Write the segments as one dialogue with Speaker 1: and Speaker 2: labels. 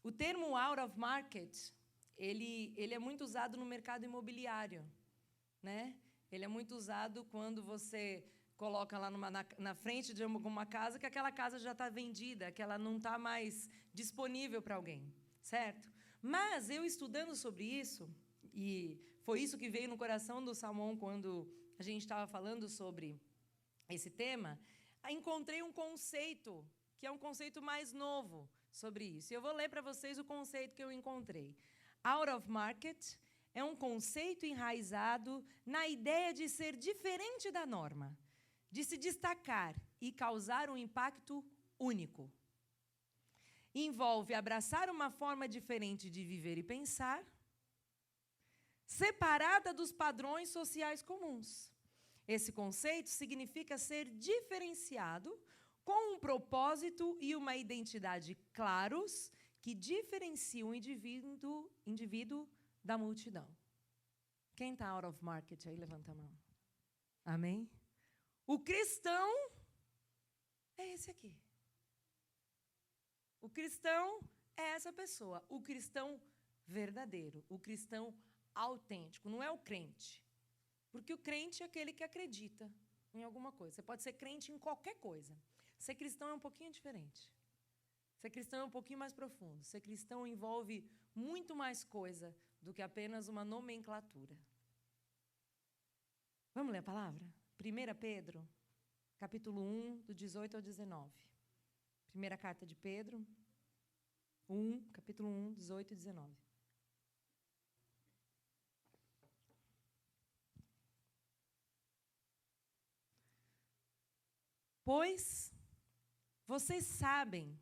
Speaker 1: O termo out of market, ele é muito usado no mercado imobiliário, né? Ele é muito usado quando você coloca lá na frente de alguma casa que aquela casa já está vendida, que ela não está mais disponível para alguém, certo? Mas eu estudando sobre isso, e foi isso que veio no coração do Salmão quando a gente estava falando sobre esse tema, encontrei um conceito, que é um conceito mais novo sobre isso. Eu vou ler para vocês o conceito que eu encontrei. Out of market é um conceito enraizado na ideia de ser diferente da norma, de se destacar e causar um impacto único. Envolve abraçar uma forma diferente de viver e pensar, separada dos padrões sociais comuns. Esse conceito significa ser diferenciado com um propósito e uma identidade claros que diferenciam o indivíduo da multidão. Quem está out of market aí, levanta a mão. Amém? O cristão é esse aqui. O cristão é essa pessoa. O cristão verdadeiro. O cristão autêntico. Não é o crente. Porque o crente é aquele que acredita em alguma coisa. Você pode ser crente em qualquer coisa. Ser cristão é um pouquinho diferente. Ser cristão é um pouquinho mais profundo. Ser cristão envolve muito mais coisa do que apenas uma nomenclatura. Vamos ler a palavra? 1 Pedro, capítulo 1, do 18 ao 19. Primeira carta de Pedro, capítulo 1, 18 e 19. Pois vocês sabem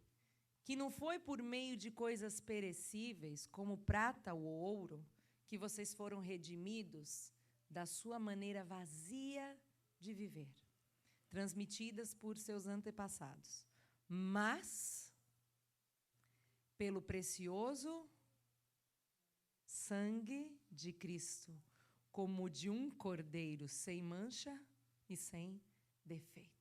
Speaker 1: que não foi por meio de coisas perecíveis, como prata ou ouro, que vocês foram redimidos da sua maneira vazia de viver, transmitidas por seus antepassados, mas pelo precioso sangue de Cristo, como de um cordeiro sem mancha e sem defeito.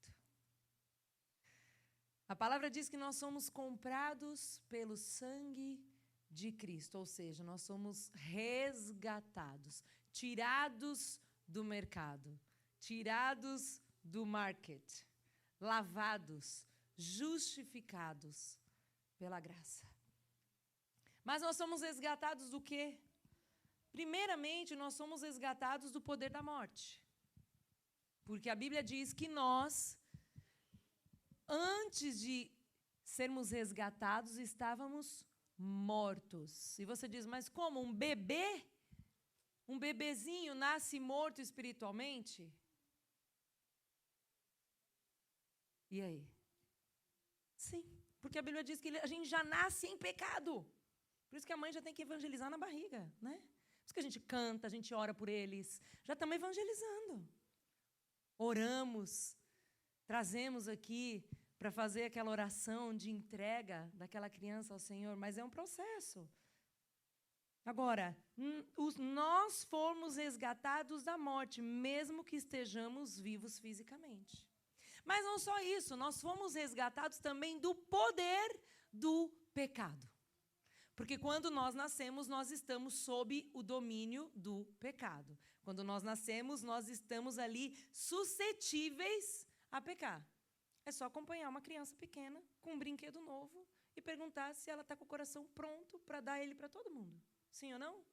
Speaker 1: A palavra diz que nós somos comprados pelo sangue de Cristo, ou seja, nós somos resgatados, tirados do mercado, tirados do market, lavados, justificados pela graça. Mas nós somos resgatados do quê? Primeiramente, nós somos resgatados do poder da morte. Porque a Bíblia diz que nós, antes de sermos resgatados, estávamos mortos. E você diz, mas como? Um bebê? Um bebezinho nasce morto espiritualmente? E aí? Sim, porque a Bíblia diz que a gente já nasce em pecado. Por isso que a mãe já tem que evangelizar na barriga, né? Por isso que a gente canta, a gente ora por eles. Já estamos evangelizando. Oramos, trazemos aqui para fazer aquela oração de entrega daquela criança ao Senhor, mas é um processo. Agora, nós fomos resgatados da morte, mesmo que estejamos vivos fisicamente. Mas não só isso, nós fomos resgatados também do poder do pecado. Porque quando nós nascemos, nós estamos sob o domínio do pecado. Quando nós nascemos, nós estamos ali suscetíveis a pecar. É só acompanhar uma criança pequena com um brinquedo novo e perguntar se ela está com o coração pronto para dar ele para todo mundo. Sim ou não?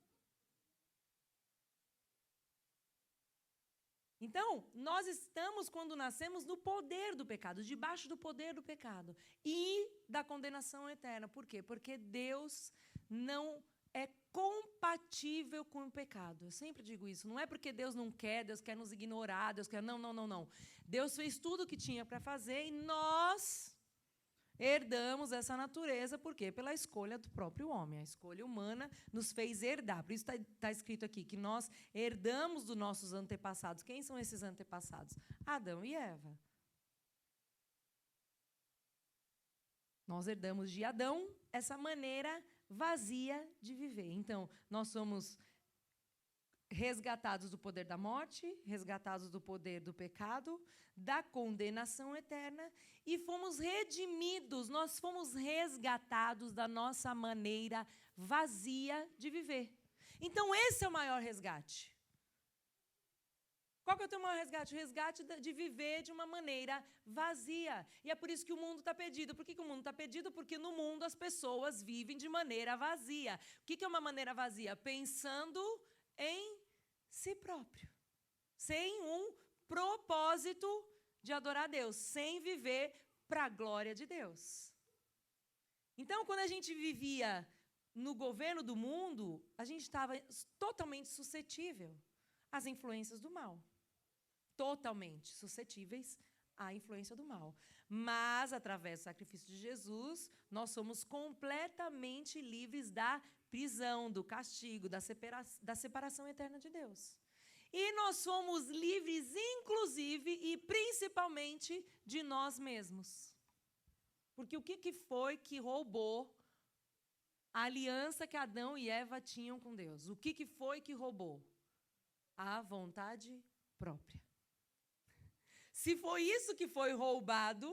Speaker 1: Então, nós estamos, quando nascemos, no poder do pecado, debaixo do poder do pecado e da condenação eterna. Por quê? Porque Deus não é compatível com o pecado. Eu sempre digo isso. Não é porque Deus não quer, Deus quer nos ignorar, Deus quer... Não. Deus fez tudo o que tinha para fazer e nós herdamos essa natureza. Por quê? Pela escolha do próprio homem. A escolha humana nos fez herdar. Por isso está escrito aqui que nós herdamos dos nossos antepassados. Quem são esses antepassados? Adão e Eva. Nós herdamos de Adão essa maneira vazia de viver. Então, nós somos resgatados do poder da morte, resgatados do poder do pecado, da condenação eterna, e fomos redimidos, nós fomos resgatados da nossa maneira vazia de viver. Então, esse é o maior resgate. Qual que é o teu maior resgate? O resgate de viver de uma maneira vazia. E é por isso que o mundo está perdido. Por que o mundo está perdido? Porque no mundo as pessoas vivem de maneira vazia. O que é uma maneira vazia? Pensando em si próprio. Sem um propósito de adorar a Deus. Sem viver para a glória de Deus. Então, quando a gente vivia no governo do mundo, a gente estava totalmente suscetível às influências do mal. Totalmente suscetíveis à influência do mal. Mas, através do sacrifício de Jesus, nós somos completamente livres da prisão, do castigo, da separação eterna de Deus. E nós somos livres, inclusive e principalmente, de nós mesmos. Porque o que foi que roubou a aliança que Adão e Eva tinham com Deus? O que foi que roubou? A vontade própria. Se foi isso que foi roubado,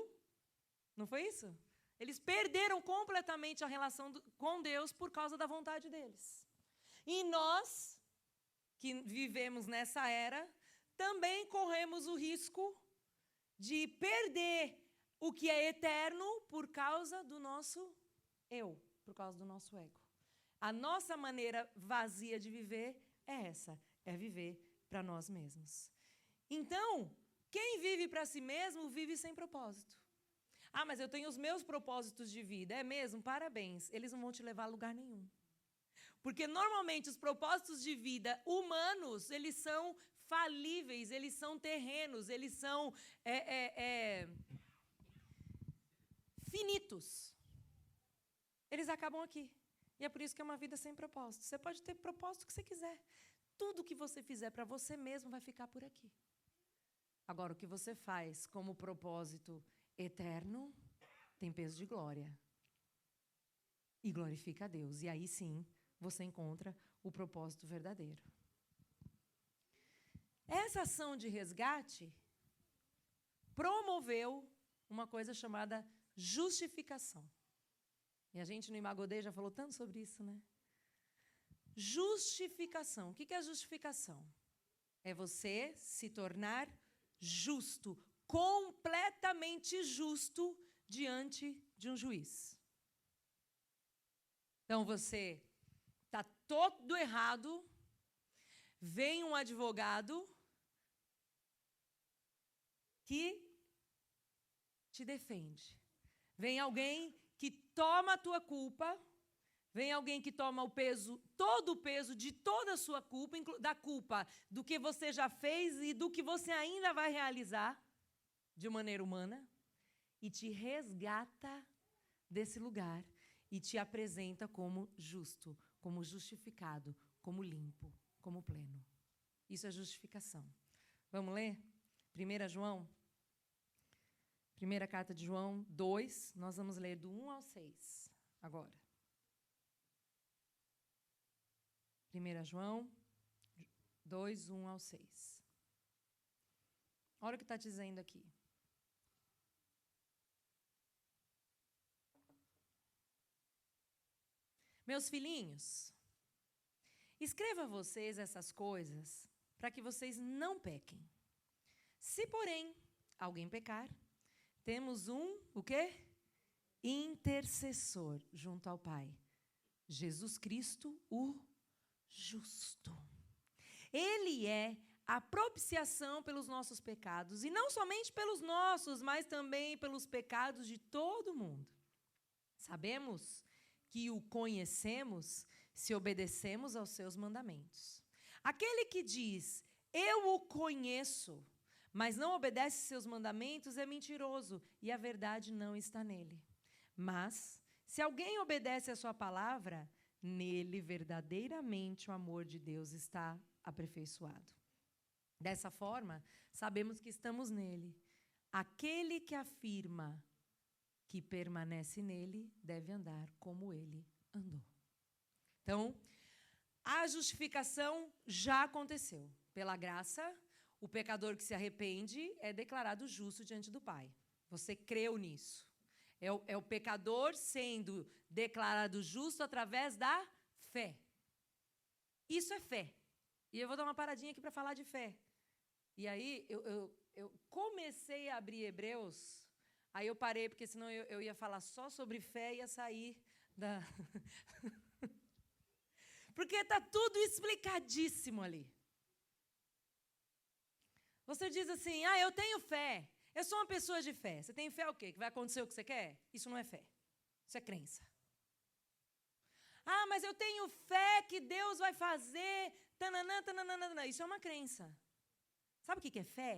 Speaker 1: não foi isso? Eles perderam completamente a relação com Deus por causa da vontade deles. E nós, que vivemos nessa era, também corremos o risco de perder o que é eterno por causa do nosso eu, por causa do nosso ego. A nossa maneira vazia de viver é essa, é viver para nós mesmos. Então, quem vive para si mesmo, vive sem propósito. Ah, mas eu tenho os meus propósitos de vida. É mesmo? Parabéns. Eles não vão te levar a lugar nenhum. Porque, normalmente, os propósitos de vida humanos, eles são falíveis, eles são terrenos, eles são finitos. Eles acabam aqui. E é por isso que é uma vida sem propósito. Você pode ter propósito que você quiser. Tudo que você fizer para você mesmo vai ficar por aqui. Agora, o que você faz como propósito eterno tem peso de glória. E glorifica a Deus. E aí sim, você encontra o propósito verdadeiro. Essa ação de resgate promoveu uma coisa chamada justificação. E a gente no Imagodê já falou tanto sobre isso, né? Justificação. O que é a justificação? É você se tornar justo, completamente justo diante de um juiz. Então você está todo errado, vem um advogado que te defende. Vem alguém que toma a tua culpa, vem alguém que toma o peso, todo o peso de toda a sua culpa, da culpa do que você já fez e do que você ainda vai realizar de maneira humana, e te resgata desse lugar e te apresenta como justo, como justificado, como limpo, como pleno. Isso é justificação. Vamos ler? 1 João? Primeira carta de João 2, nós vamos ler do 1 ao 6 agora. 1 João 2, 1 ao 6. Olha o que está dizendo aqui. Meus filhinhos, escreva a vocês essas coisas para que vocês não pequem. Se, porém, alguém pecar, temos o quê? Intercessor junto ao Pai. Jesus Cristo, o justo. Ele é a propiciação pelos nossos pecados, e não somente pelos nossos, mas também pelos pecados de todo mundo. Sabemos que o conhecemos se obedecemos aos seus mandamentos. Aquele que diz, eu o conheço, mas não obedece seus mandamentos, é mentiroso, e a verdade não está nele. Mas, se alguém obedece a sua palavra, nele verdadeiramente o amor de Deus está aperfeiçoado. Dessa forma, sabemos que estamos nele. Aquele que afirma que permanece nele deve andar como ele andou. Então, a a justificação já aconteceu. Pela graça, o pecador que se arrepende é declarado justo diante do Pai. Você creu nisso. É o pecador sendo declarado justo através da fé. Isso é fé. E eu vou dar uma paradinha aqui para falar de fé. E aí, eu comecei a abrir Hebreus, aí eu parei, porque senão eu ia falar só sobre fé e ia sair da... Porque está tudo explicadíssimo ali. Você diz assim, eu tenho fé, eu sou uma pessoa de fé. Você tem fé o quê? Que vai acontecer o que você quer? Isso não é fé, isso é crença. Mas eu tenho fé que Deus vai fazer, tananã, tananã. Isso é uma crença. Sabe o que é fé?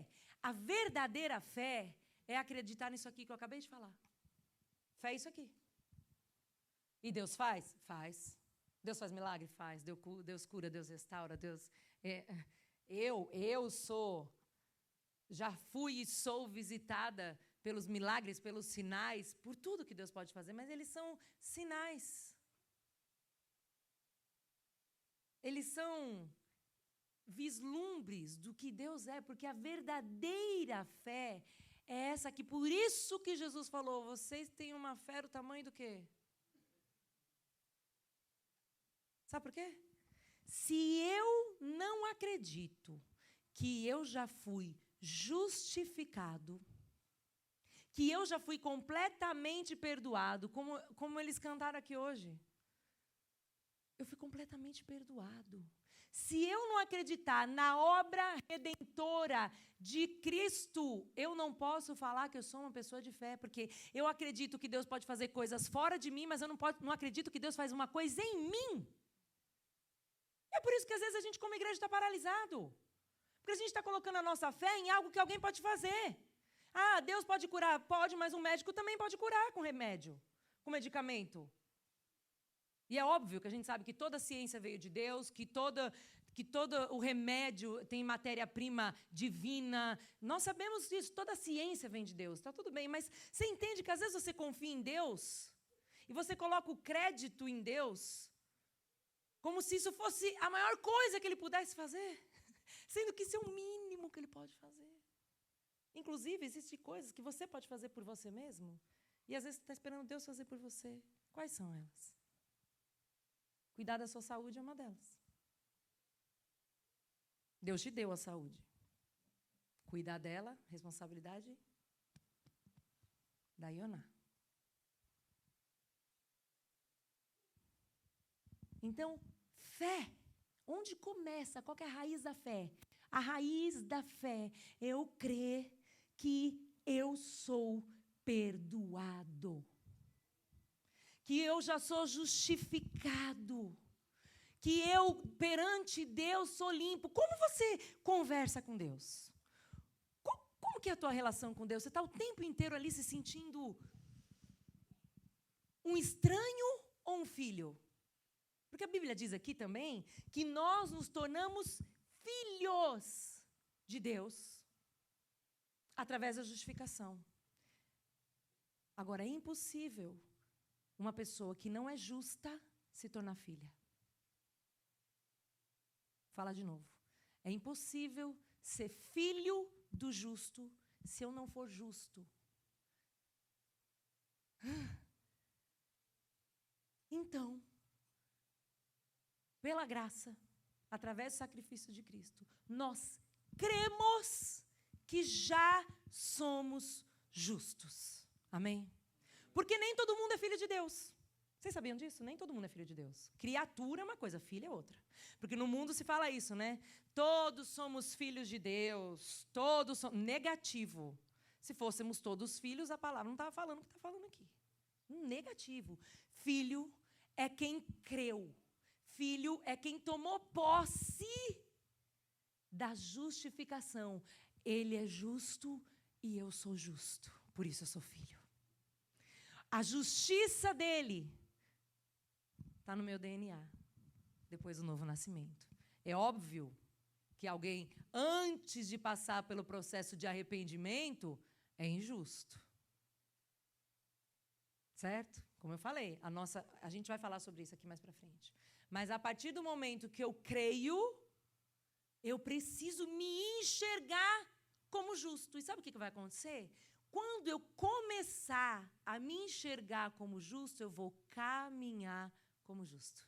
Speaker 1: A verdadeira fé é acreditar nisso aqui que eu acabei de falar. Fé é isso aqui. E Deus faz? Faz. Deus faz milagre? Faz. Deus cura, Deus restaura, Deus... Eu sou... Já fui e sou visitada pelos milagres, pelos sinais, por tudo que Deus pode fazer, mas eles são sinais. Eles são vislumbres do que Deus é, porque a verdadeira fé é essa aqui. Por isso que Jesus falou, vocês têm uma fé do tamanho do quê? Sabe por quê? Se eu não acredito que eu já fui justificado, que eu já fui completamente perdoado, como eles cantaram aqui hoje, eu fui completamente perdoado. Se eu não acreditar na obra redentora de Cristo, eu não posso falar que eu sou uma pessoa de fé, porque eu acredito que Deus pode fazer coisas fora de mim, mas eu não acredito que Deus faz uma coisa em mim. É por isso que às vezes a gente como igreja está paralisado. Porque a gente está colocando a nossa fé em algo que alguém pode fazer. Deus pode curar? Pode, mas um médico também pode curar com remédio, com medicamento. E é óbvio que a gente sabe que toda a ciência veio de Deus, que todo o remédio tem matéria-prima divina. Nós sabemos disso, toda a ciência vem de Deus, está tudo bem. Mas você entende que às vezes você confia em Deus e você coloca o crédito em Deus como se isso fosse a maior coisa que Ele pudesse fazer, sendo que isso é o mínimo que Ele pode fazer. Inclusive, existem coisas que você pode fazer por você mesmo e às vezes você está esperando Deus fazer por você. Quais são elas? Cuidar da sua saúde é uma delas. Deus te deu a saúde. Cuidar dela, responsabilidade da Ioná. Então, fé. Onde começa? Qual que é a raiz da fé? A raiz da fé é eu crer que eu sou perdoado. Que eu já sou justificado, que eu, perante Deus, sou limpo. Como você conversa com Deus? Como que é a tua relação com Deus? Você está o tempo inteiro ali se sentindo um estranho ou um filho? Porque a Bíblia diz aqui também que nós nos tornamos filhos de Deus através da justificação. Agora, é impossível uma pessoa que não é justa se tornar filha. Fala de novo. É impossível ser filho do justo se eu não for justo. Então, pela graça, através do sacrifício de Cristo, nós cremos que já somos justos. Amém? Porque nem todo mundo é filho de Deus. Vocês sabiam disso? Nem todo mundo é filho de Deus. Criatura é uma coisa, filho é outra. Porque no mundo se fala isso, né? Todos somos filhos de Deus. Todos somos... Negativo. Se fôssemos todos filhos, a palavra não estava falando o que está falando aqui. Negativo. Filho é quem creu. Filho é quem tomou posse da justificação. Ele é justo e eu sou justo. Por isso eu sou filho. A justiça dele está no meu DNA, depois do novo nascimento. É óbvio que alguém, antes de passar pelo processo de arrependimento, é injusto. Certo? Como eu falei, a gente vai falar sobre isso aqui mais para frente. Mas a partir do momento que eu creio, eu preciso me enxergar como justo. E sabe o que vai acontecer? Quando eu começar a me enxergar como justo, eu vou caminhar como justo.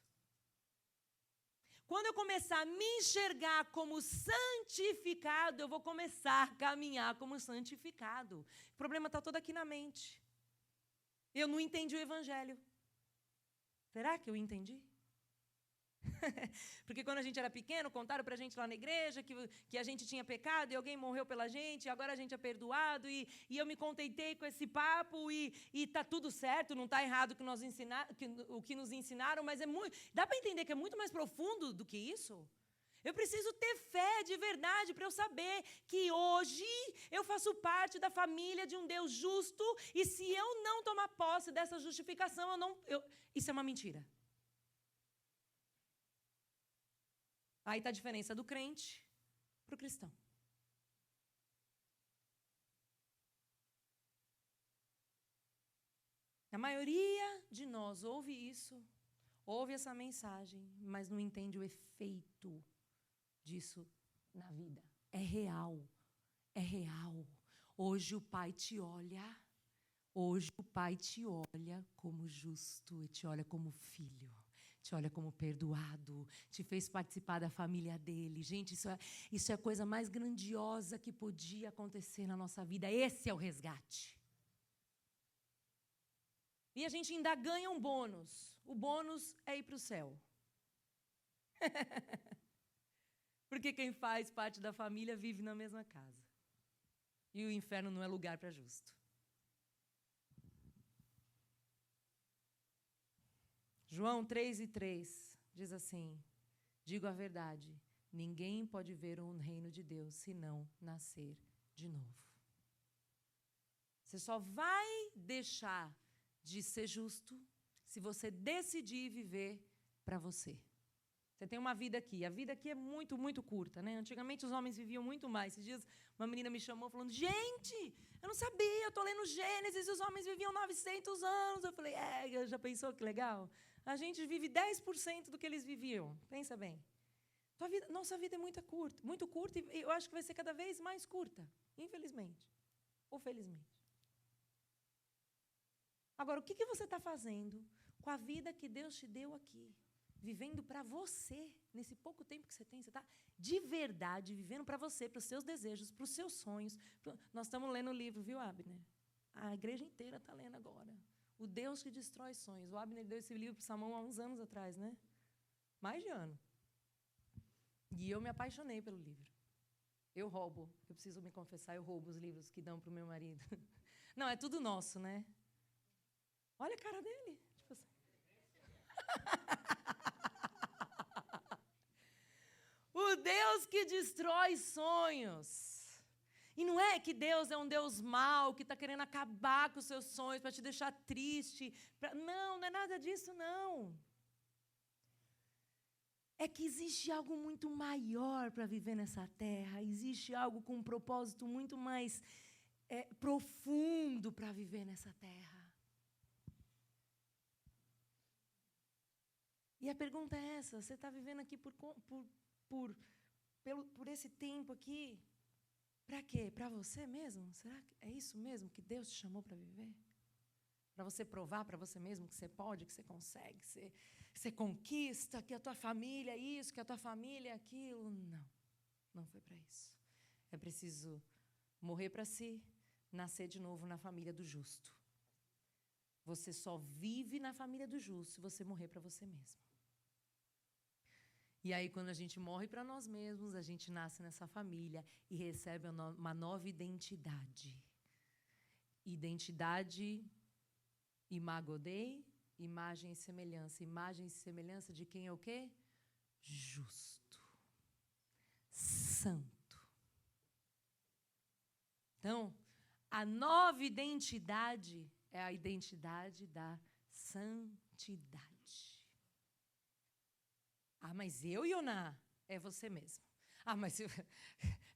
Speaker 1: Quando eu começar a me enxergar como santificado, eu vou começar a caminhar como santificado. O problema está todo aqui na mente. Eu não entendi o evangelho. Será que eu entendi? Porque quando a gente era pequeno, contaram pra gente lá na igreja que a gente tinha pecado e alguém morreu pela gente, e agora a gente é perdoado, e eu me contentei com esse papo, e tá tudo certo, não tá errado o que nos ensinaram, mas dá para entender que é muito mais profundo do que isso? Eu preciso ter fé de verdade para eu saber que hoje eu faço parte da família de um Deus justo, e se eu não tomar posse dessa justificação, isso é uma mentira. Aí está a diferença do crente para o cristão. A maioria de nós ouve isso, ouve essa mensagem, mas não entende o efeito disso na vida. É real, é real. Hoje o Pai te olha, hoje o Pai te olha como justo, e te olha como filho. Te olha como perdoado, te fez participar da família dele. Gente, isso é a coisa mais grandiosa que podia acontecer na nossa vida. Esse é o resgate. E a gente ainda ganha um bônus. O bônus é ir para o céu. Porque quem faz parte da família vive na mesma casa. E o inferno não é lugar para justo. João 3:3 diz assim: digo a verdade, ninguém pode ver o reino de Deus se não nascer de novo. Você só vai deixar de ser justo se você decidir viver para você. Você tem uma vida aqui. A vida aqui é muito, muito curta, né? Antigamente os homens viviam muito mais. Esses dias uma menina me chamou falando: gente, eu não sabia, eu estou lendo Gênesis e os homens viviam 900 anos. Eu falei: já pensou que legal? A gente vive 10% do que eles viviam. Pensa bem. Nossa vida é muito curta, e eu acho que vai ser cada vez mais curta, infelizmente ou felizmente. Agora, o que você está fazendo com a vida que Deus te deu aqui? Vivendo para você, nesse pouco tempo que você tem, você está de verdade vivendo para você, para os seus desejos, para os seus sonhos. Nós estamos lendo o livro, viu, Abner? A igreja inteira está lendo agora. O Deus que destrói sonhos. O Abner deu esse livro para o Samão há uns anos atrás, né? Mais de ano. E eu me apaixonei pelo livro. Eu preciso me confessar, eu roubo os livros que dão para o meu marido. Não, é tudo nosso, né? Olha a cara dele. Tipo assim. O Deus que destrói sonhos. E não é que Deus é um Deus mau, que está querendo acabar com os seus sonhos, para te deixar triste. Não é nada disso, não. É que existe algo muito maior para viver nessa terra. Existe algo com um propósito muito mais profundo para viver nessa terra. E a pergunta é essa: você está vivendo aqui por esse tempo aqui? Para quê? Para você mesmo? Será que é isso mesmo que Deus te chamou para viver? Para você provar para você mesmo que você pode, que você consegue, que você conquista, que a tua família é isso, que a tua família é aquilo? Não foi para isso. É preciso morrer para si, nascer de novo na família do justo. Você só vive na família do justo se você morrer para você mesmo. E aí, quando a gente morre para nós mesmos, a gente nasce nessa família e recebe uma nova identidade. Identidade, imago Dei, imagem e semelhança. Imagem e semelhança de quem é o quê? Justo. Santo. Então, a nova identidade é a identidade da santidade. Mas eu, Ioná, é você mesmo. Mas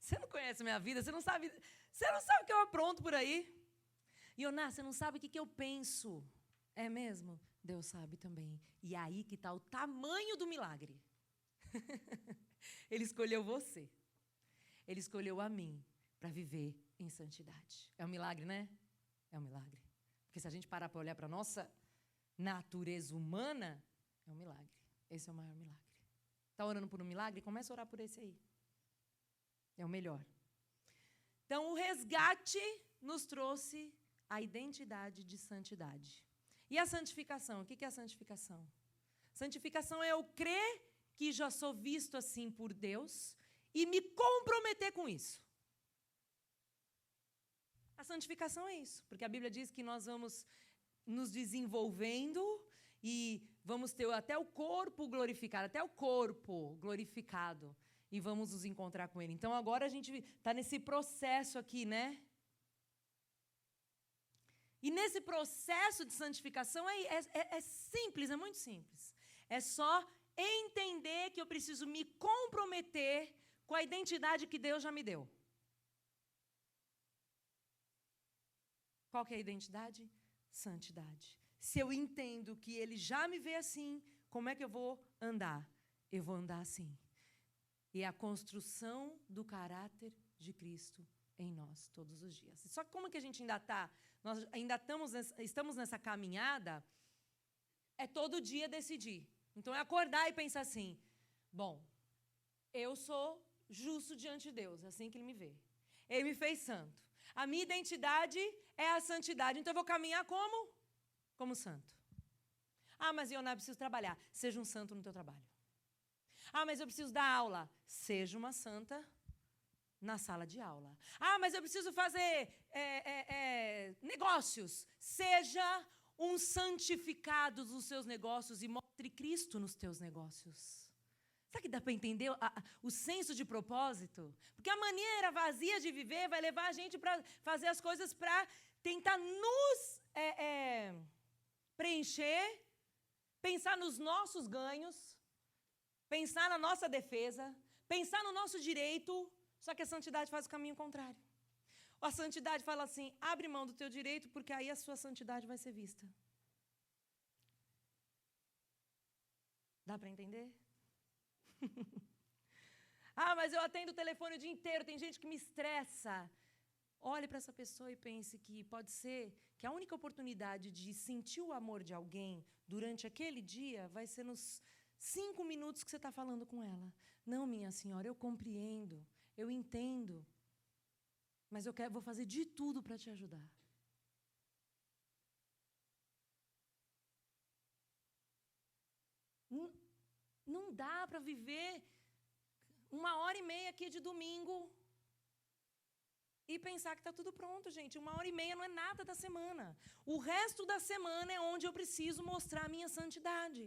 Speaker 1: você não conhece a minha vida, você não sabe o que eu apronto por aí. Ioná, você não sabe o que eu penso. É mesmo? Deus sabe também. E aí que está o tamanho do milagre. Ele escolheu você. Ele escolheu a mim para viver em santidade. É um milagre, né? É um milagre. Porque se a gente parar para olhar para a nossa natureza humana, é um milagre. Esse é o maior milagre. Está orando por um milagre? Começa a orar por esse aí. É o melhor. Então, o resgate nos trouxe a identidade de santidade. E a santificação? O que é a santificação? Santificação é eu crer que já sou visto assim por Deus e me comprometer com isso. A santificação é isso, porque a Bíblia diz que nós vamos nos desenvolvendo e vamos ter até o corpo glorificado, e vamos nos encontrar com Ele. Então, agora a gente está nesse processo aqui, né? E nesse processo de santificação é simples, é muito simples. É só entender que eu preciso me comprometer com a identidade que Deus já me deu. Qual que é a identidade? Santidade. Se eu entendo que Ele já me vê assim, como é que eu vou andar? Eu vou andar assim. E é a construção do caráter de Cristo em nós todos os dias. Só que como que a gente ainda está? Nós ainda estamos nessa caminhada, é todo dia decidir. Então é acordar e pensar assim, bom, eu sou justo diante de Deus, é assim que Ele me vê. Ele me fez santo. A minha identidade é a santidade, então eu vou caminhar como? Como santo. Ah, mas eu não preciso trabalhar. Seja um santo no teu trabalho. Ah, mas eu preciso dar aula. Seja uma santa na sala de aula. Ah, mas eu preciso fazer negócios. Seja um santificado dos seus negócios e mostre Cristo nos teus negócios. Será que dá para entender o senso de propósito? Porque a maneira vazia de viver vai levar a gente para fazer as coisas para tentar nos preencher, pensar nos nossos ganhos, pensar na nossa defesa, pensar no nosso direito, só que a santidade faz o caminho contrário. A santidade fala assim, abre mão do teu direito, porque aí a sua santidade vai ser vista. Dá para entender? Ah, mas eu atendo o telefone o dia inteiro, tem gente que me estressa. Olhe para essa pessoa e pense que pode ser que a única oportunidade de sentir o amor de alguém durante aquele dia vai ser nos 5 minutos que você está falando com ela. Não, minha senhora, eu compreendo, eu entendo, mas eu vou fazer de tudo para te ajudar. Não dá para viver 1h30 aqui de domingo e pensar que está tudo pronto, gente. 1h30 não é nada da semana. O resto da semana é onde eu preciso mostrar a minha santidade.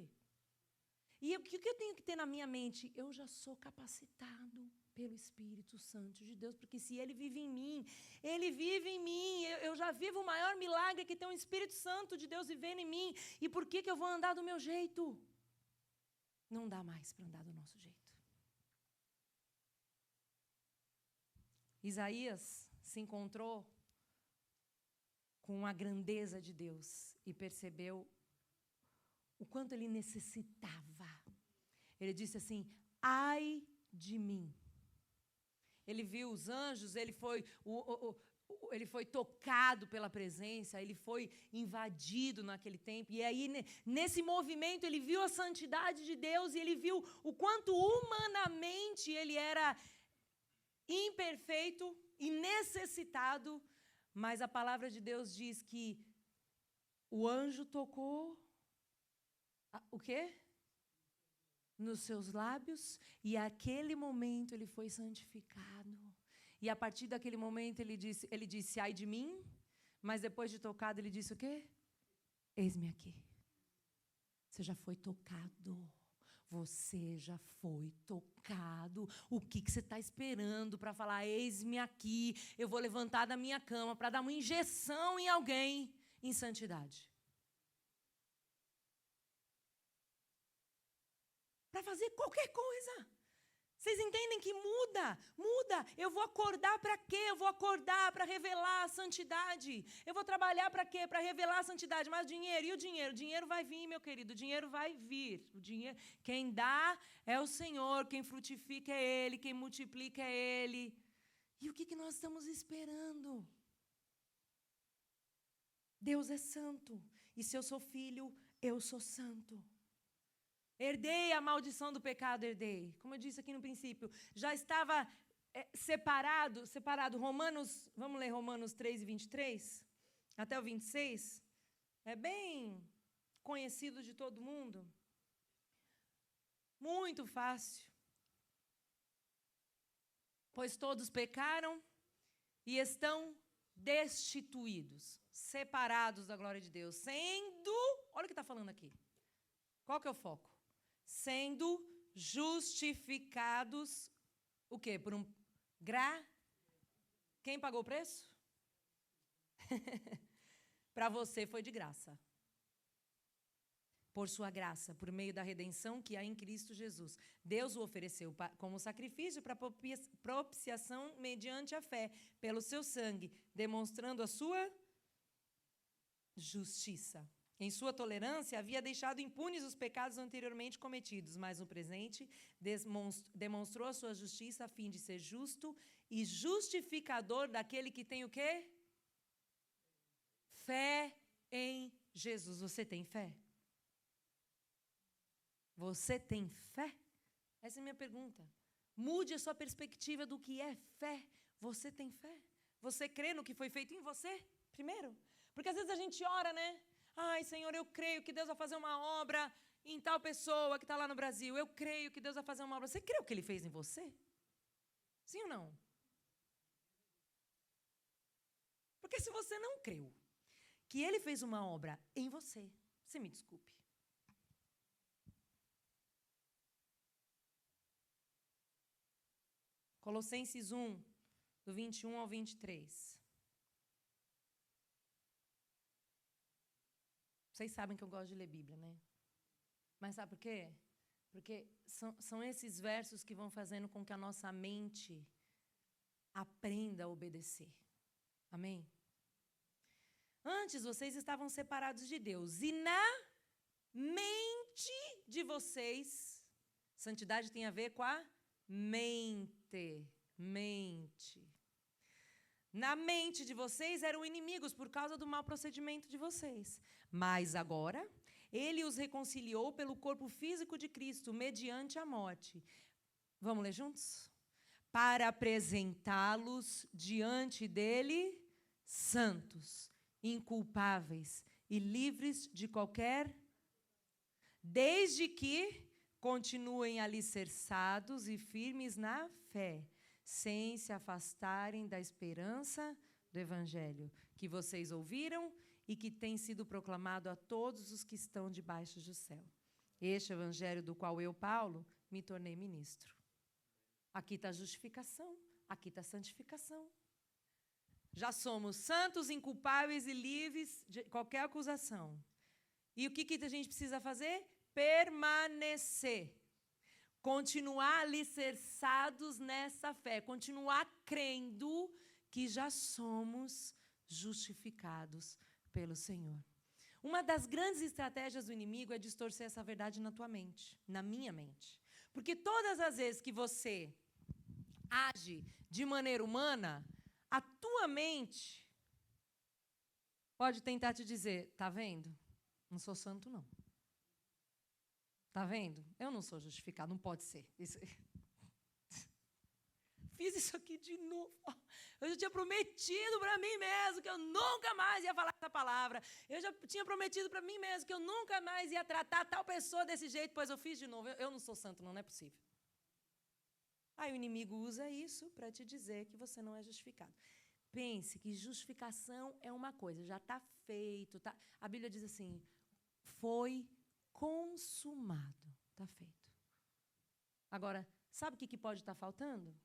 Speaker 1: E o que eu tenho que ter na minha mente? Eu já sou capacitado pelo Espírito Santo de Deus, porque se Ele vive em mim, Ele vive em mim. Eu já vivo o maior milagre que tem o Espírito Santo de Deus vivendo em mim. E por que eu vou andar do meu jeito? Não dá mais para andar do nosso jeito. Isaías se encontrou com a grandeza de Deus e percebeu o quanto ele necessitava. Ele disse assim, ai de mim. Ele viu os anjos, ele foi tocado pela presença, ele foi invadido naquele tempo. E aí, nesse movimento, ele viu a santidade de Deus e ele viu o quanto humanamente ele era imperfeito e necessitado. Mas a palavra de Deus diz que o anjo tocou o quê? Nos seus lábios, e aquele momento ele foi santificado. E a partir daquele momento ele disse, ai de mim, mas depois de tocado ele disse o quê? Eis-me aqui. Você já foi tocado. Você já foi tocado. O que você está esperando para falar, eis-me aqui, eu vou levantar da minha cama para dar uma injeção em alguém em santidade? Para fazer qualquer coisa. Vocês entendem que muda, muda. Eu vou acordar para quê? Eu vou acordar para revelar a santidade. Eu vou trabalhar para quê? Para revelar a santidade. Mas dinheiro, e o dinheiro? O dinheiro vai vir, meu querido, o dinheiro vai vir. O dinheiro, quem dá é o Senhor, quem frutifica é Ele, quem multiplica é Ele. E o que nós estamos esperando? Deus é santo, e se eu sou filho, eu sou santo. Herdei a maldição do pecado, herdei. Como eu disse aqui no princípio, já estava separado. Romanos, vamos ler Romanos 3 e 23? Até o 26. É bem conhecido de todo mundo. Muito fácil. Pois todos pecaram e estão destituídos, separados da glória de Deus, sendo, olha o que está falando aqui. Qual que é o foco? Sendo justificados, o quê? Por Quem pagou o preço? Para você foi de graça. Por sua graça, por meio da redenção que há em Cristo Jesus. Deus o ofereceu como sacrifício para propiciação mediante a fé, pelo seu sangue, demonstrando a sua justiça. Em sua tolerância, havia deixado impunes os pecados anteriormente cometidos, mas no presente demonstrou a sua justiça a fim de ser justo e justificador daquele que tem o quê? Fé em Jesus. Você tem fé? Você tem fé? Essa é a minha pergunta. Mude a sua perspectiva do que é fé. Você tem fé? Você crê no que foi feito em você? Primeiro. Porque às vezes a gente ora, né? Ai, Senhor, eu creio que Deus vai fazer uma obra em tal pessoa que está lá no Brasil. Eu creio que Deus vai fazer uma obra. Você crê o que Ele fez em você? Sim ou não? Porque se você não creu que Ele fez uma obra em você, você me desculpe. Colossenses 1, do 21 ao 23. Vocês sabem que eu gosto de ler Bíblia, né? Mas sabe por quê? Porque são esses versos que vão fazendo com que a nossa mente aprenda a obedecer. Amém? Antes vocês estavam separados de Deus. E na mente de vocês, santidade tem a ver com a mente. Na mente de vocês eram inimigos por causa do mau procedimento de vocês. Mas agora, Ele os reconciliou pelo corpo físico de Cristo, mediante a morte. Vamos ler juntos? Para apresentá-los diante dEle santos, inculpáveis e livres de qualquer... Desde que continuem alicerçados e firmes na fé, sem se afastarem da esperança do Evangelho, que vocês ouviram e que tem sido proclamado a todos os que estão debaixo do céu. Este Evangelho do qual eu, Paulo, me tornei ministro. Aqui está a justificação, aqui está a santificação. Já somos santos, inculpáveis e livres de qualquer acusação. E o que a gente precisa fazer? Permanecer. Continuar alicerçados nessa fé, continuar crendo que já somos justificados pelo Senhor. Uma das grandes estratégias do inimigo é distorcer essa verdade na tua mente, na minha mente. Porque todas as vezes que você age de maneira humana, a tua mente pode tentar te dizer, tá vendo? Não sou santo, não. Tá vendo? Eu não sou justificado, não pode ser. Fiz isso aqui de novo. Eu já tinha prometido para mim mesmo que eu nunca mais ia falar essa palavra. Eu já tinha prometido para mim mesmo que eu nunca mais ia tratar tal pessoa desse jeito, pois eu fiz de novo. Eu não sou santo, não é possível. Aí o inimigo usa isso para te dizer que você não é justificado. Pense que justificação é uma coisa, já está feito. Tá? A Bíblia diz assim, foi consumado, está feito. Agora, sabe o que pode estar faltando?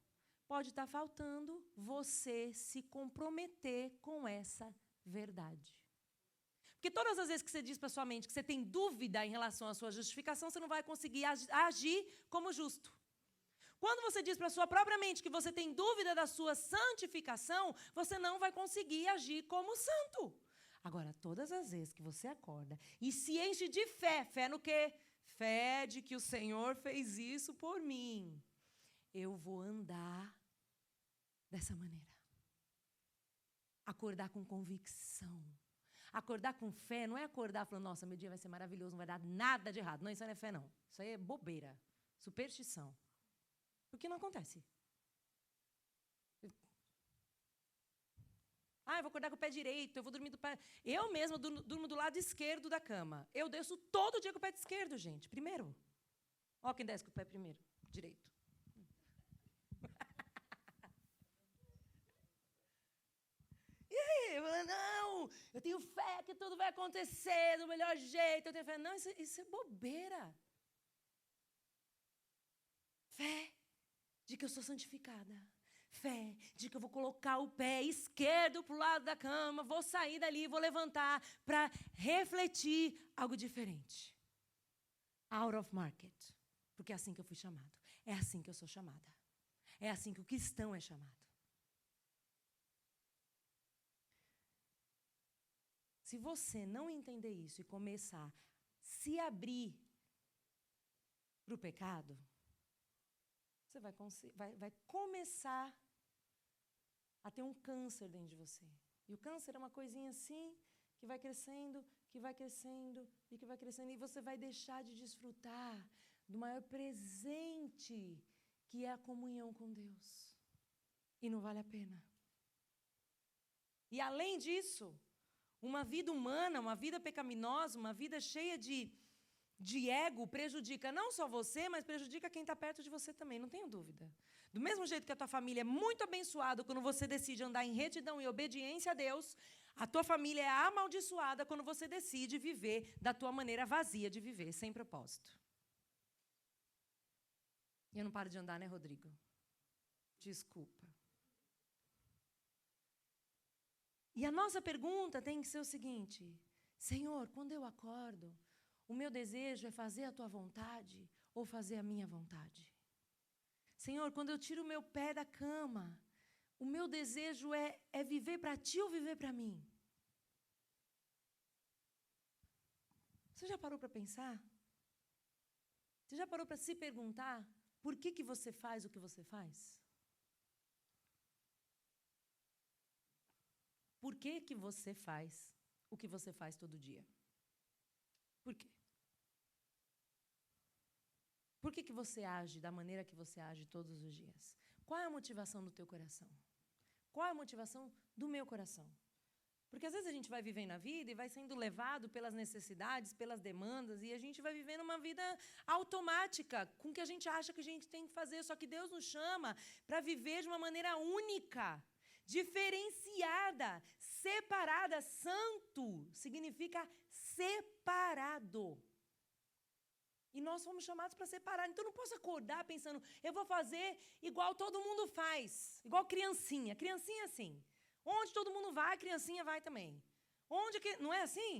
Speaker 1: Pode estar faltando você se comprometer com essa verdade. Porque todas as vezes que você diz para sua mente que você tem dúvida em relação à sua justificação, você não vai conseguir agir como justo. Quando você diz para a sua própria mente que você tem dúvida da sua santificação, você não vai conseguir agir como santo. Agora, todas as vezes que você acorda e se enche de fé, fé no quê? Fé de que o Senhor fez isso por mim. Eu vou andar dessa maneira. Acordar com convicção. Acordar com fé não é acordar falando, nossa, meu dia vai ser maravilhoso, não vai dar nada de errado. Não, isso não é fé, não. Isso aí é bobeira, superstição. Porque não acontece. Ah, eu vou acordar com o pé direito, eu vou dormir do pé... Eu mesma durmo do lado esquerdo da cama. Eu desço todo dia com o pé esquerdo, gente. Primeiro. Ó quem desce com o pé primeiro. Direito. E aí? Não, eu tenho fé que tudo vai acontecer do melhor jeito. Eu tenho fé. Não, isso é bobeira. Fé de que eu sou santificada. Fé de que eu vou colocar o pé esquerdo para o lado da cama, vou sair dali, vou levantar para refletir algo diferente. Out of market. Porque é assim que eu fui chamado. É assim que eu sou chamada. É assim que o cristão é chamado. Se você não entender isso e começar a se abrir para o pecado, você vai começar a ter um câncer dentro de você. E o câncer é uma coisinha assim, que vai crescendo, que vai crescendo, e que vai crescendo. E você vai deixar de desfrutar do maior presente, que é a comunhão com Deus. E não vale a pena. E além disso, uma vida humana, uma vida pecaminosa, uma vida cheia de ego prejudica não só você, mas prejudica quem está perto de você também, não tenho dúvida. Do mesmo jeito que a tua família é muito abençoada quando você decide andar em retidão e obediência a Deus, a tua família é amaldiçoada quando você decide viver da tua maneira vazia de viver, sem propósito. E eu não paro de andar, né, Rodrigo? Desculpa. E a nossa pergunta tem que ser o seguinte: Senhor, quando eu acordo, o meu desejo é fazer a tua vontade ou fazer a minha vontade? Senhor, quando eu tiro o meu pé da cama, o meu desejo é viver para ti ou viver para mim? Você já parou para pensar? Você já parou para se perguntar por que você faz o que você faz? Por que você faz o que você faz todo dia? Por quê? Por que você age da maneira que você age todos os dias? Qual é a motivação do teu coração? Qual é a motivação do meu coração? Porque às vezes a gente vai vivendo a vida e vai sendo levado pelas necessidades, pelas demandas, e a gente vai vivendo uma vida automática, com o que a gente acha que a gente tem que fazer. Só que Deus nos chama para viver de uma maneira única, diferenciada, separada. Santo significa separado. E nós fomos chamados para separar. Então, eu não posso acordar pensando, eu vou fazer igual todo mundo faz. Igual criancinha. Criancinha assim. Onde todo mundo vai, a criancinha vai também. Onde que... Não é assim?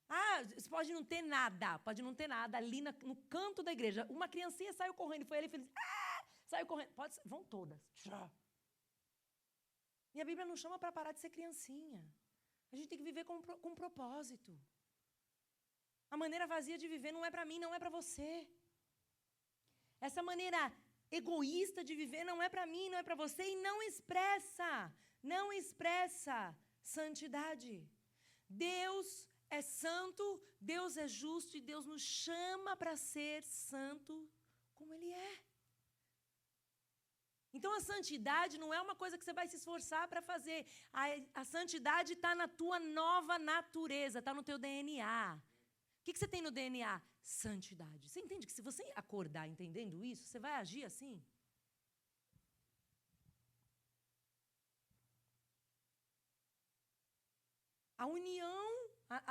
Speaker 1: Ah, você pode não ter nada. Pode não ter nada ali no canto da igreja. Uma criancinha saiu correndo. Foi ele feliz. Ah! Saiu correndo. Vão todas. E a Bíblia nos chama para parar de ser criancinha. A gente tem que viver com propósito. A maneira vazia de viver não é para mim, não é para você. Essa maneira egoísta de viver não é para mim, não é para você e não expressa santidade. Deus é santo, Deus é justo e Deus nos chama para ser santo como Ele é. Então, a santidade não é uma coisa que você vai se esforçar para fazer. A santidade está na tua nova natureza, está no teu DNA. O que você tem no DNA? Santidade. Você entende que se você acordar entendendo isso, você vai agir assim?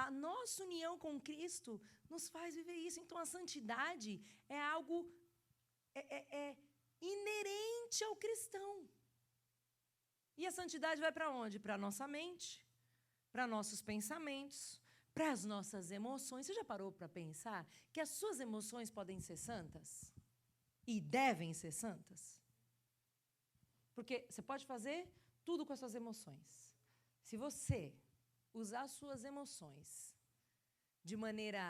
Speaker 1: A nossa união com Cristo nos faz viver isso. Então, a santidade é algo inerente ao cristão. E a santidade vai para onde? Para a nossa mente, para nossos pensamentos, para as nossas emoções. Você já parou para pensar que as suas emoções podem ser santas? E devem ser santas? Porque você pode fazer tudo com as suas emoções. Se você usar as suas emoções de maneira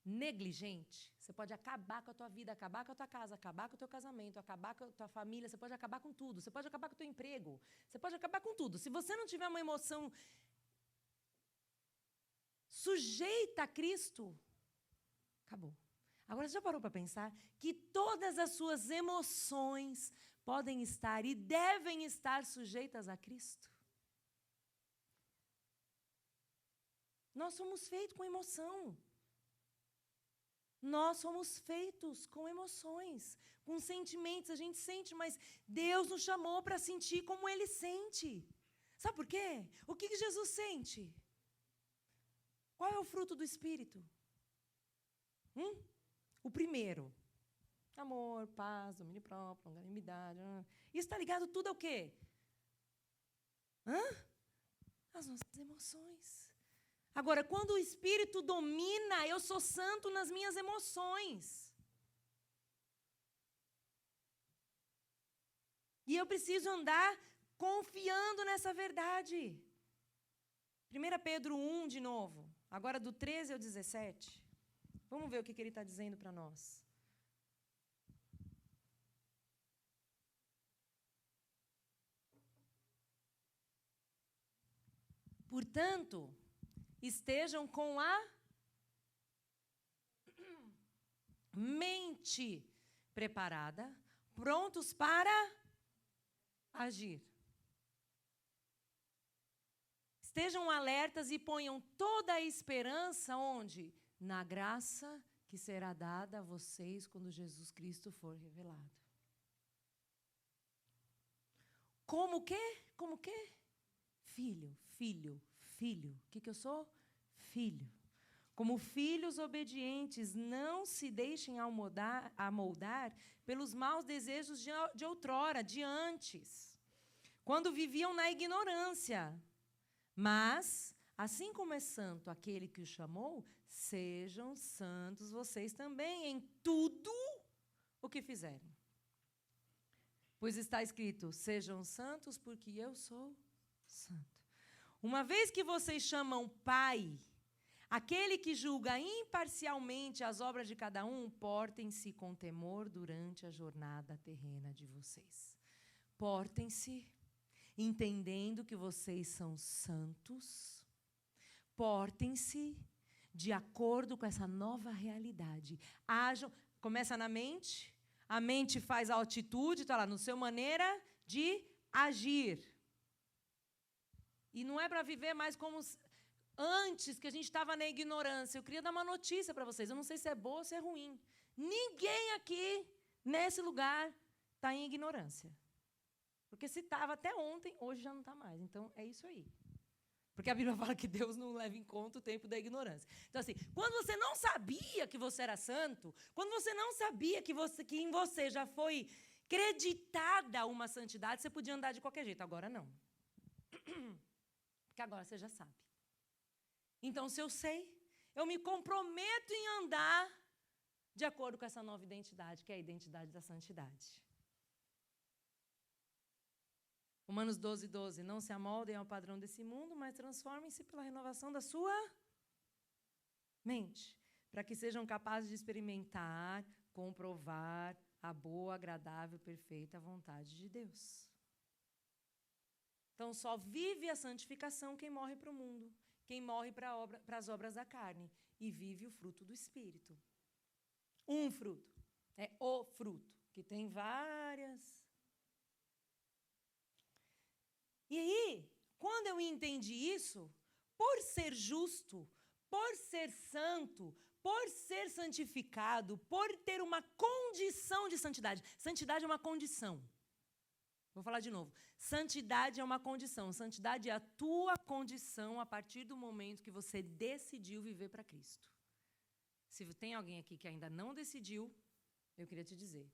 Speaker 1: negligente, você pode acabar com a tua vida, acabar com a tua casa, acabar com o teu casamento, acabar com a tua família, você pode acabar com tudo, você pode acabar com o teu emprego, você pode acabar com tudo. Se você não tiver uma emoção sujeita a Cristo, acabou. Agora, você já parou para pensar que todas as suas emoções podem estar e devem estar sujeitas a Cristo? Nós somos feitos com emoção. Nós somos feitos com emoções, com sentimentos. A gente sente, mas Deus nos chamou para sentir como Ele sente. Sabe por quê? O que Jesus sente? Qual é o fruto do Espírito? O primeiro. Amor, paz, domínio próprio, longanimidade. Isso está ligado tudo ao quê? As nossas emoções. Agora, quando o Espírito domina, eu sou santo nas minhas emoções. E eu preciso andar confiando nessa verdade. 1 Pedro 1, de novo. Agora do 13 ao 17. Vamos ver o que ele está dizendo para nós. Portanto, estejam com a mente preparada, prontos para agir. Estejam alertas e ponham toda a esperança onde? Na graça que será dada a vocês quando Jesus Cristo for revelado. Como quê? Como quê? Filho, filho, filho. O que eu sou? Filho. Como filhos obedientes, não se deixem amoldar pelos maus desejos de outrora, de antes, quando viviam na ignorância. Mas, assim como é santo aquele que o chamou, sejam santos vocês também em tudo o que fizerem. Pois está escrito, sejam santos porque eu sou santo. Uma vez que vocês chamam Pai, aquele que julga imparcialmente as obras de cada um, portem-se com temor durante a jornada terrena de vocês. Portem-se entendendo que vocês são santos. Portem-se de acordo com essa nova realidade. Ajam, começa na mente, a mente faz a atitude, está lá, no seu maneira de agir. E não é para viver mais como antes, que a gente estava na ignorância. Eu queria dar uma notícia para vocês, eu não sei se é boa ou se é ruim. Ninguém aqui, nesse lugar, está em ignorância. Porque se estava até ontem, hoje já não está mais. Então, é isso aí. Porque a Bíblia fala que Deus não leva em conta o tempo da ignorância. Então, assim, quando você não sabia que você era santo, quando você não sabia que em você já foi creditada uma santidade, você podia andar de qualquer jeito. Agora, não. Porque agora você já sabe. Então, se eu sei, eu me comprometo em andar de acordo com essa nova identidade, que é a identidade da santidade. Romanos 12, 12. Não se amoldem ao padrão desse mundo, mas transformem-se pela renovação da sua mente, para que sejam capazes de experimentar, comprovar a boa, agradável, perfeita vontade de Deus. Então, só vive a santificação quem morre para o mundo, quem morre para as obras da carne e vive o fruto do Espírito. Um fruto. É o fruto, que tem várias. E aí, quando eu entendi isso, por ser justo, por ser santo, por ser santificado, por ter uma condição de santidade. Santidade é uma condição. Vou falar de novo. Santidade é uma condição. Santidade é a tua condição a partir do momento que você decidiu viver para Cristo. Se tem alguém aqui que ainda não decidiu, eu queria te dizer,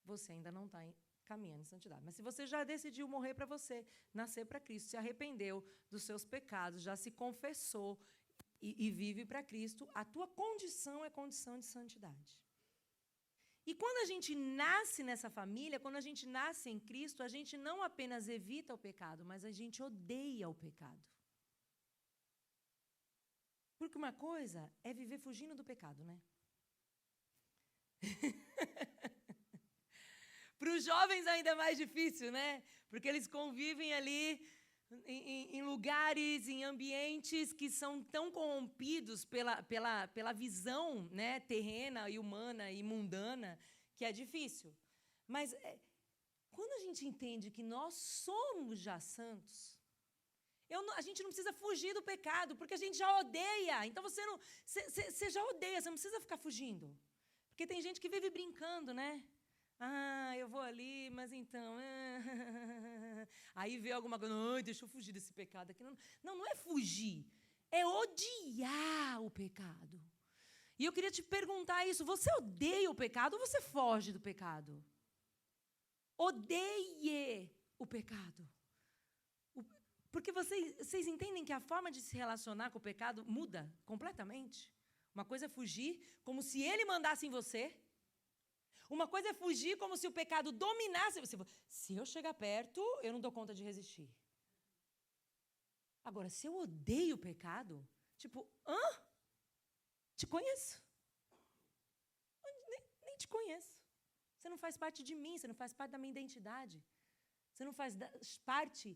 Speaker 1: você ainda não está caminhando em santidade. Mas se você já decidiu morrer para você, nascer para Cristo, se arrependeu dos seus pecados, já se confessou e vive para Cristo, a tua condição é condição de santidade. E quando a gente nasce nessa família, quando a gente nasce em Cristo, a gente não apenas evita o pecado, mas a gente odeia o pecado. Porque uma coisa é viver fugindo do pecado, né? Para os jovens ainda é mais difícil, né? Porque eles convivem ali em lugares, em ambientes que são tão corrompidos pela visão, né, terrena e humana e mundana, que é difícil. Mas quando a gente entende que nós somos já santos, a gente não precisa fugir do pecado, porque a gente já odeia. Então você já odeia, você não precisa ficar fugindo. Porque tem gente que vive brincando, né? Ah, eu vou ali, mas então... Aí vê alguma coisa, ai, deixa eu fugir desse pecado aqui. Não é fugir, é odiar o pecado. E eu queria te perguntar isso, você odeia o pecado ou você foge do pecado? Odeie o pecado. Porque vocês entendem que a forma de se relacionar com o pecado muda completamente? Uma coisa é fugir como se ele mandasse em você. Uma coisa é fugir como se o pecado dominasse você. Se eu chegar perto, eu não dou conta de resistir. Agora, se eu odeio o pecado, tipo, te conheço. Nem te conheço. Você não faz parte de mim, você não faz parte da minha identidade. Você não faz parte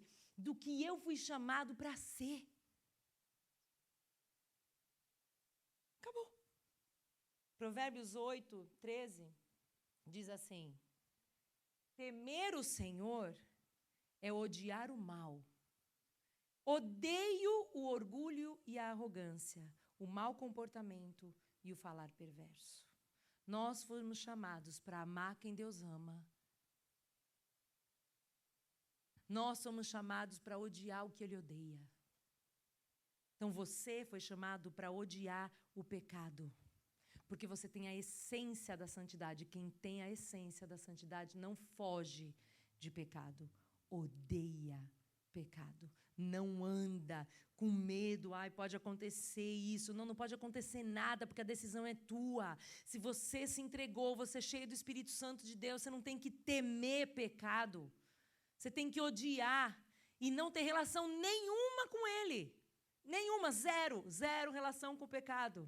Speaker 1: do que eu fui chamado para ser. Acabou. Provérbios 8, 13, diz assim: temer o Senhor é odiar o mal. Odeio o orgulho e a arrogância, o mau comportamento e o falar perverso. Nós fomos chamados para amar quem Deus ama. Nós somos chamados para odiar o que Ele odeia. Então você foi chamado para odiar o pecado. Porque você tem a essência da santidade. Quem tem a essência da santidade não foge de pecado. Odeia pecado. Não anda com medo. Ai, pode acontecer isso. Não pode acontecer nada, porque a decisão é tua. Se você se entregou, você é cheio do Espírito Santo de Deus, você não tem que temer pecado. Você tem que odiar e não ter relação nenhuma com ele. Nenhuma, zero relação com o pecado.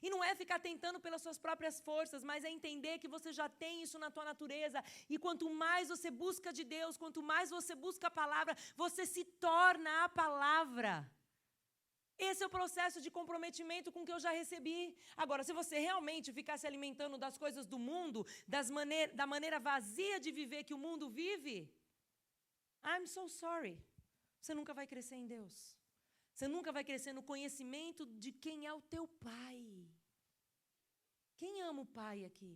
Speaker 1: E não é ficar tentando pelas suas próprias forças, mas é entender que você já tem isso na tua natureza. E quanto mais você busca de Deus, quanto mais você busca a palavra, você se torna a palavra. Esse é o processo de comprometimento com que eu já recebi. Agora, se você realmente ficar se alimentando das coisas do mundo, da maneira vazia de viver que o mundo vive, I'm so sorry. Você nunca vai crescer em Deus. Você nunca vai crescer no conhecimento de quem é o teu pai. Quem ama o pai aqui?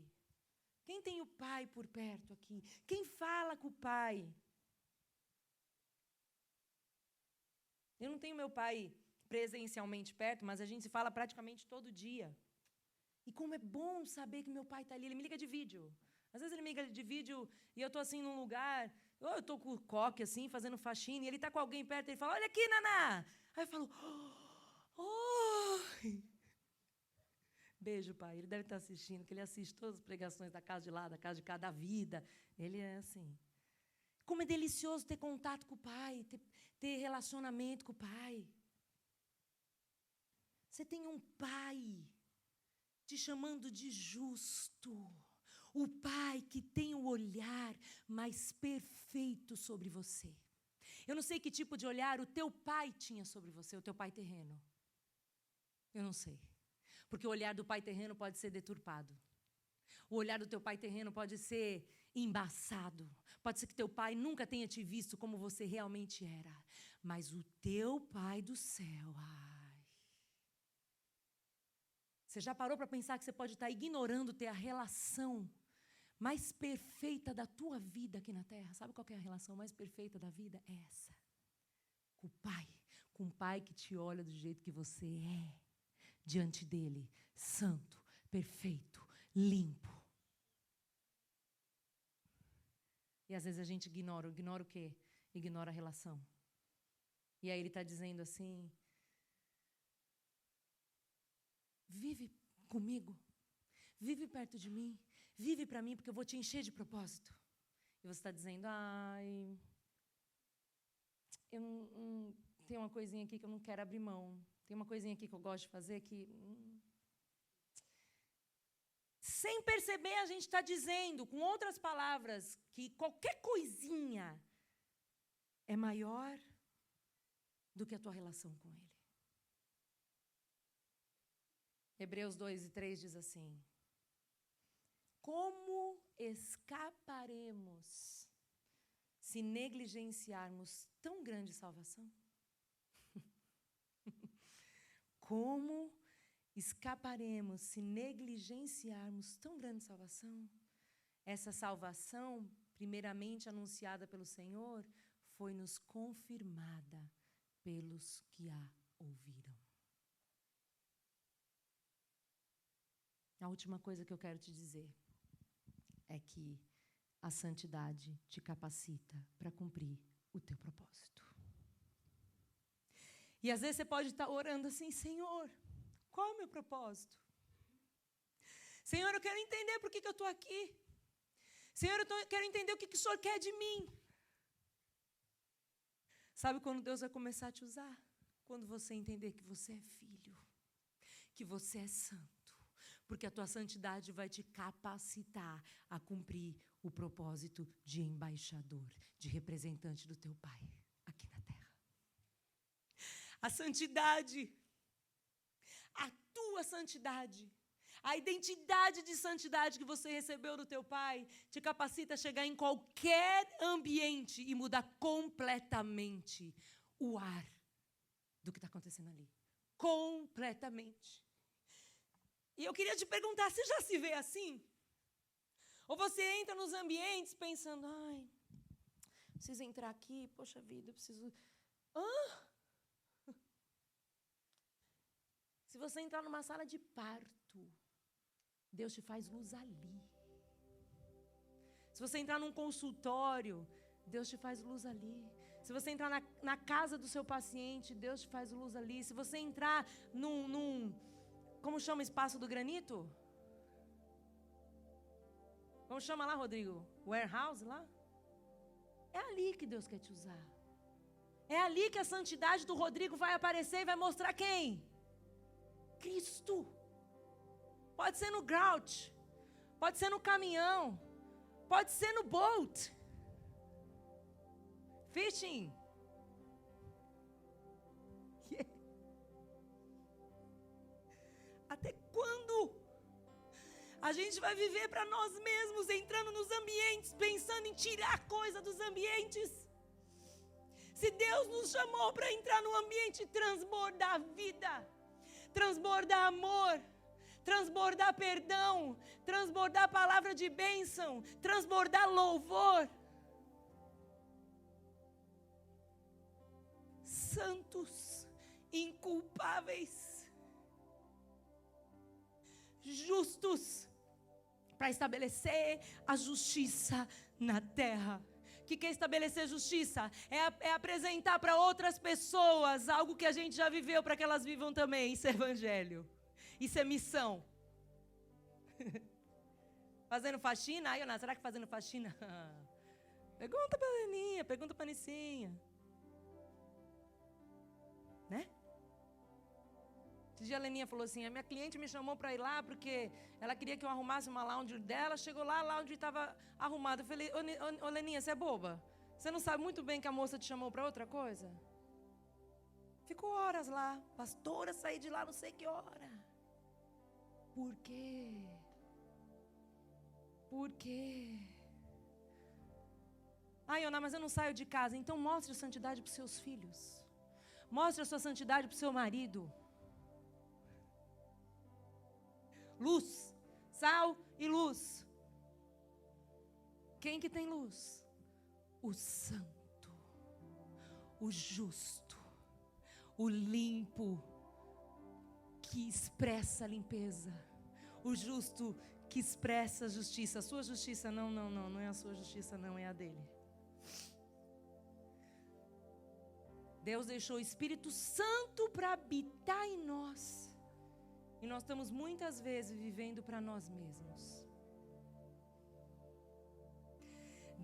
Speaker 1: Quem tem o pai por perto aqui? Quem fala com o pai? Eu não tenho meu pai presencialmente perto, mas a gente se fala praticamente todo dia. E como é bom saber que meu pai está ali. Ele me liga de vídeo. Às vezes ele me liga de vídeo e eu estou assim num lugar, ou eu estou com o coque assim, fazendo faxina, e ele está com alguém perto, e ele fala, olha aqui, Naná. Aí eu falo, oi. Beijo, pai. Ele deve estar assistindo, porque ele assiste todas as pregações da casa de lá, da casa de cá, da vida. Ele é assim. Como é delicioso ter contato com o pai, ter relacionamento com o pai. Você tem um pai te chamando de justo. O pai que tem o olhar mais perfeito sobre você. Eu não sei que tipo de olhar o teu pai tinha sobre você, o teu pai terreno. Eu não sei. Porque o olhar do pai terreno pode ser deturpado. O olhar do teu pai terreno pode ser embaçado. Pode ser que teu pai nunca tenha te visto como você realmente era. Mas o teu pai do céu, você já parou para pensar que você pode estar ignorando ter a relação mais perfeita da tua vida aqui na terra? Sabe qual que é a relação mais perfeita da vida? É essa. Com o pai. Com o pai que te olha do jeito que você é. Diante dele, santo, perfeito, limpo. E às vezes a gente ignora o quê? Ignora a relação. E aí ele está dizendo assim, vive comigo, vive perto de mim, Vive para mim porque eu vou te encher de propósito. E você está dizendo, ai, tem uma coisinha aqui que eu não quero abrir mão. Tem uma coisinha aqui que eu gosto de fazer que... Sem perceber, a gente está dizendo, com outras palavras, que qualquer coisinha é maior do que a tua relação com Ele. Hebreus 2:3 diz assim: como escaparemos se negligenciarmos tão grande salvação? Como escaparemos se negligenciarmos tão grande salvação? Essa salvação, primeiramente anunciada pelo Senhor, foi-nos confirmada pelos que a ouviram. A última coisa que eu quero te dizer é que a santidade te capacita para cumprir o teu propósito. E às vezes você pode estar orando assim, Senhor, qual é o meu propósito? Senhor, eu quero entender por que eu estou aqui. Senhor, eu quero entender o que o Senhor quer de mim. Sabe quando Deus vai começar a te usar? Quando você entender que você é filho, que você é santo. Porque a tua santidade vai te capacitar a cumprir o propósito de embaixador, de representante do teu Pai aqui na terra. A santidade, a tua santidade, a identidade de santidade que você recebeu do teu Pai te capacita a chegar em qualquer ambiente e mudar completamente o ar do que está acontecendo ali. Completamente. E eu queria te perguntar, você já se vê assim? Ou você entra nos ambientes pensando, ai, preciso entrar aqui, poxa vida, eu preciso... Se você entrar numa sala de parto, Deus te faz luz ali. Se você entrar num consultório, Deus te faz luz ali. Se você entrar na casa do seu paciente, Deus te faz luz ali. Se você entrar num como chama o espaço do granito? Como chama lá, Rodrigo? Warehouse lá? É ali que Deus quer te usar. É ali que a santidade do Rodrigo vai aparecer e vai mostrar quem? Cristo. Pode ser no Grouch, pode ser no caminhão, pode ser no boat. Fishing. Até quando a gente vai viver para nós mesmos, entrando nos ambientes, pensando em tirar coisa dos ambientes? Se Deus nos chamou para entrar no ambiente, transbordar vida, transbordar amor, transbordar perdão, transbordar palavra de bênção, transbordar louvor. Santos, inculpáveis, justos, para estabelecer a justiça na terra. O que é estabelecer justiça? É apresentar para outras pessoas algo que a gente já viveu, para que elas vivam também. Isso é evangelho. Isso é missão. Fazendo faxina? Ai, Ana, será que fazendo faxina? Pergunta para a Leninha, pergunta para a Nicinha. Né? Esse dia a Leninha falou assim, a minha cliente me chamou para ir lá porque ela queria que eu arrumasse uma lounge dela. Chegou lá, a lounge estava arrumada. Eu falei, ô Leninha, você é boba? Você não sabe muito bem que a moça te chamou para outra coisa? Ficou horas lá. Pastora, saí de lá não sei que hora. Por quê? Por quê? Ai, Ana, mas eu não saio de casa. Então mostre a santidade para os seus filhos. Mostre a sua santidade para o seu marido. Luz, sal e luz. Quem que tem luz? O santo, o justo, o limpo, que expressa a limpeza. O justo que expressa a justiça. A sua justiça, não é a sua justiça, não, é a dele. Deus deixou o Espírito Santo para habitar em nós. E nós estamos muitas vezes vivendo para nós mesmos.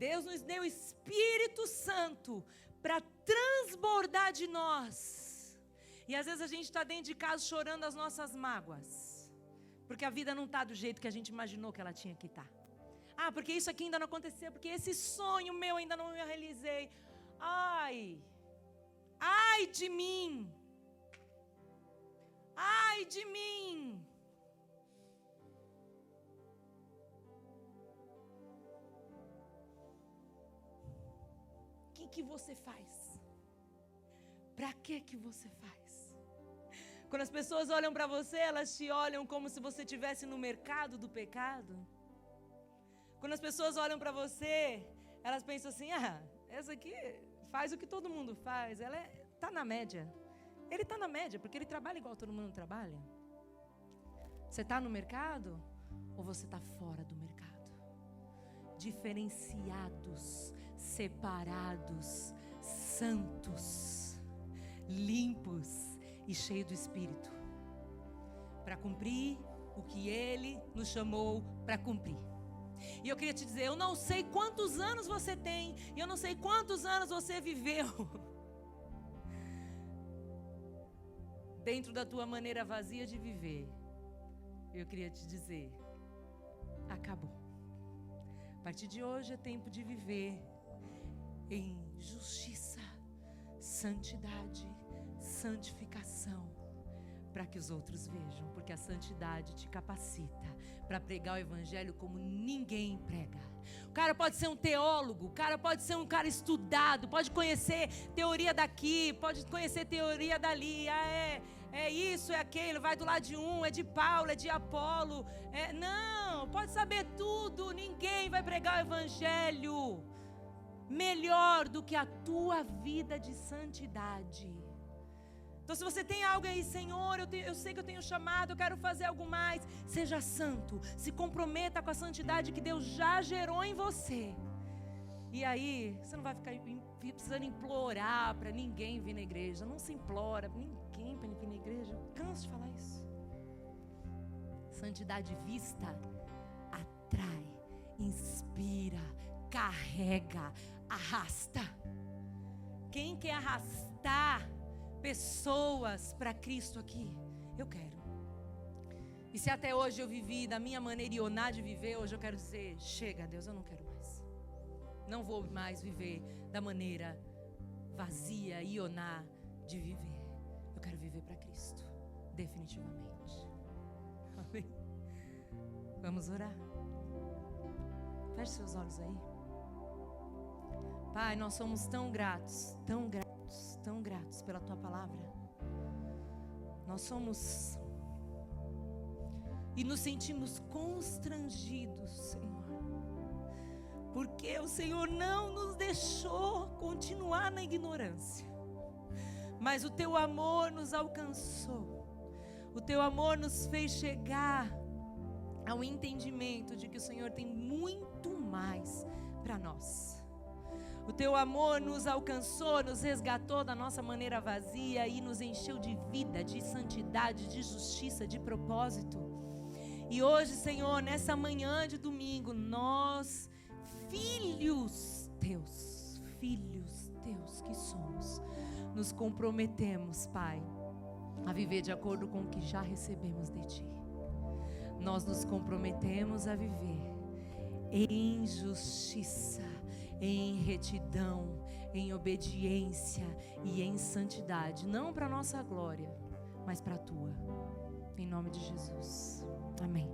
Speaker 1: Deus nos deu o Espírito Santo para transbordar de nós. E às vezes a gente está dentro de casa chorando as nossas mágoas, porque a vida não está do jeito que a gente imaginou que ela tinha que estar. Ah, porque isso aqui ainda não aconteceu, porque esse sonho meu ainda não me realizei. Ai de mim. Ai de mim. O que você faz? Para que você faz? Quando as pessoas olham para você, elas te olham como se você estivesse no mercado do pecado. Quando as pessoas olham para você, elas pensam assim, essa aqui faz o que todo mundo faz, ela está na média. Ele está na média, porque ele trabalha igual todo mundo trabalha. Você está no mercado ou você está fora do mercado? Diferenciados, separados, santos, limpos e cheios do Espírito, para cumprir o que Ele nos chamou para cumprir. E eu queria te dizer, eu não sei quantos anos você tem, e eu não sei quantos anos você viveu dentro da tua maneira vazia de viver. Eu queria te dizer, acabou. A partir de hoje é tempo de viver em justiça, santidade, santificação, para que os outros vejam, porque a santidade te capacita para pregar o evangelho como ninguém prega. O cara pode ser um teólogo, o cara pode ser um cara estudado, pode conhecer teoria daqui, pode conhecer teoria dali, é isso, é aquilo, vai do lado de um, é de Paulo, é de Apolo, não, pode saber tudo, ninguém vai pregar o evangelho melhor do que a tua vida de santidade. Então se você tem algo aí, Senhor, eu sei que eu tenho chamado, eu quero fazer algo mais, seja santo, se comprometa com a santidade que Deus já gerou em você. E aí, você não vai ficar precisando implorar para ninguém vir na igreja. Não se implora para ninguém para vir na igreja. Eu canso de falar isso. Santidade vista atrai, inspira, carrega, arrasta. Quem quer arrastar pessoas para Cristo aqui? Eu quero. E se até hoje eu vivi da minha maneira ioná de viver, hoje eu quero dizer, chega, Deus, eu não quero mais. Não vou mais viver da maneira vazia, ioná de viver. Eu quero viver para Cristo, definitivamente. Amém? Vamos orar? Feche seus olhos aí. Pai, nós somos tão gratos, tão gratos, tão gratos pela Tua palavra. Nós somos e nos sentimos constrangidos, Senhor, porque o Senhor não nos deixou continuar na ignorância, mas o Teu amor nos alcançou, o Teu amor nos fez chegar ao entendimento de que o Senhor tem muito mais para nós. O Teu amor nos alcançou, nos resgatou da nossa maneira vazia e nos encheu de vida, de santidade, de justiça, de propósito. E hoje, Senhor, nessa manhã de domingo, nós, filhos Teus que somos, nos comprometemos, Pai, a viver de acordo com o que já recebemos de Ti. Nós nos comprometemos a viver em justiça, em retidão, em obediência e em santidade, não para a nossa glória, mas para a Tua. Em nome de Jesus. Amém.